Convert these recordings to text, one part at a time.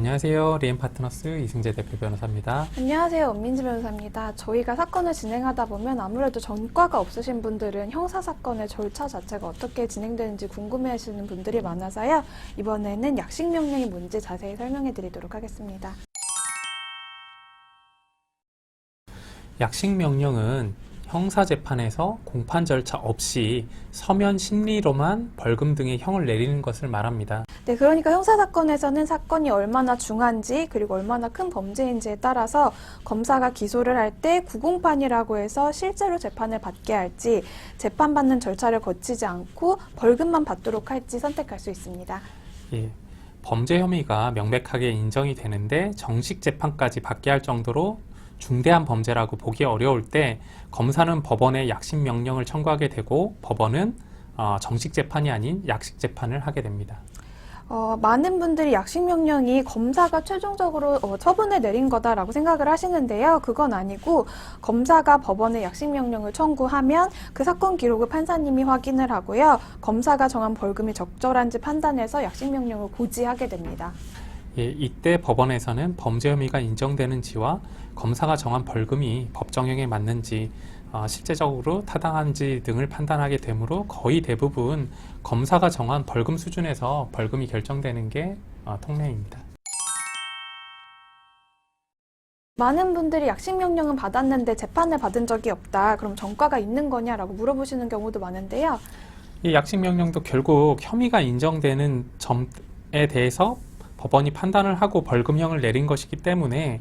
안녕하세요. 리엠파트너스 이승재 대표 변호사입니다. 안녕하세요. 엄민지 변호사입니다. 저희가 사건을 진행하다 보면 아무래도 전과가 없으신 분들은 형사사건의 절차 자체가 어떻게 진행되는지 궁금해하시는 분들이 많아서요. 이번에는 약식명령이 뭔지 자세히 설명해 드리도록 하겠습니다. 약식명령은 형사재판에서 공판 절차 없이 서면 심리로만 벌금 등의 형을 내리는 것을 말합니다. 네, 그러니까 형사사건에서는 사건이 얼마나 중한지 그리고 얼마나 큰 범죄인지에 따라서 검사가 기소를 할 때 구공판이라고 해서 실제로 재판을 받게 할지 재판받는 절차를 거치지 않고 벌금만 받도록 할지 선택할 수 있습니다. 예, 범죄 혐의가 명백하게 인정이 되는데 정식 재판까지 받게 할 정도로 중대한 범죄라고 보기 어려울 때 검사는 법원에 약식명령을 청구하게 되고 법원은 정식 재판이 아닌 약식 재판을 하게 됩니다. 많은 분들이 약식명령이 검사가 최종적으로 처분을 내린 거다라고 생각을 하시는데요. 그건 아니고 검사가 법원에 약식명령을 청구하면 그 사건 기록을 판사님이 확인을 하고요. 검사가 정한 벌금이 적절한지 판단해서 약식명령을 고지하게 됩니다. 예, 이때 법원에서는 범죄 혐의가 인정되는지와 검사가 정한 벌금이 법정형에 맞는지 실제적으로 타당한지 등을 판단하게 되므로 거의 대부분 검사가 정한 벌금 수준에서 벌금이 결정되는 게 통례입니다. 많은 분들이 약식명령은 받았는데 재판을 받은 적이 없다. 그럼 전과가 있는 거냐라고 물어보시는 경우도 많은데요. 이 약식명령도 결국 혐의가 인정되는 점에 대해서 법원이 판단을 하고 벌금형을 내린 것이기 때문에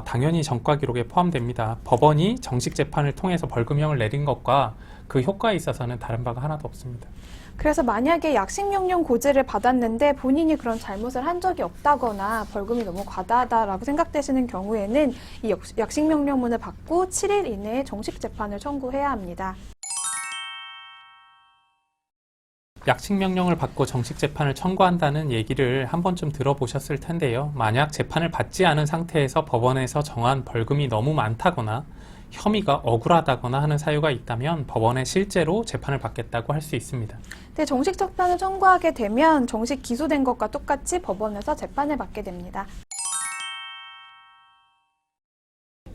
당연히 전과 기록에 포함됩니다. 법원이 정식 재판을 통해서 벌금형을 내린 것과 그 효과에 있어서는 다른 바가 하나도 없습니다. 그래서 만약에 약식명령 고지를 받았는데 본인이 그런 잘못을 한 적이 없다거나 벌금이 너무 과다하다라고 생각되시는 경우에는 이 약식명령문을 받고 7일 이내에 정식 재판을 청구해야 합니다. 약식명령을 받고 정식 재판을 청구한다는 얘기를 한 번쯤 들어보셨을 텐데요. 만약 재판을 받지 않은 상태에서 법원에서 정한 벌금이 너무 많다거나 혐의가 억울하다거나 하는 사유가 있다면 법원에 실제로 재판을 받겠다고 할 수 있습니다. 네, 정식 재판을 청구하게 되면 정식 기소된 것과 똑같이 법원에서 재판을 받게 됩니다.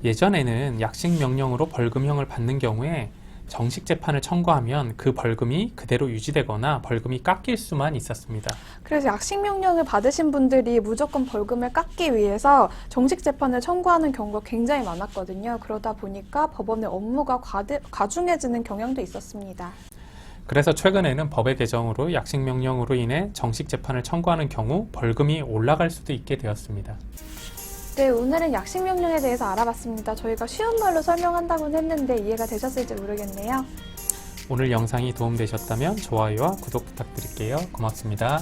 예전에는 약식명령으로 벌금형을 받는 경우에 정식 재판을 청구하면 그 벌금이 그대로 유지되거나 벌금이 깎일 수만 있었습니다. 그래서 약식명령을 받으신 분들이 무조건 벌금을 깎기 위해서 정식 재판을 청구하는 경우가 굉장히 많았거든요. 그러다 보니까 법원의 업무가 과중해지는 경향도 있었습니다. 그래서 최근에는 법의 개정으로 약식명령으로 인해 정식 재판을 청구하는 경우 벌금이 올라갈 수도 있게 되었습니다. 네, 오늘은 약식명령에 대해서 알아봤습니다. 저희가 쉬운 말로 설명한다고는 했는데 이해가 되셨을지 모르겠네요. 오늘 영상이 도움되셨다면 좋아요와 구독 부탁드릴게요. 고맙습니다.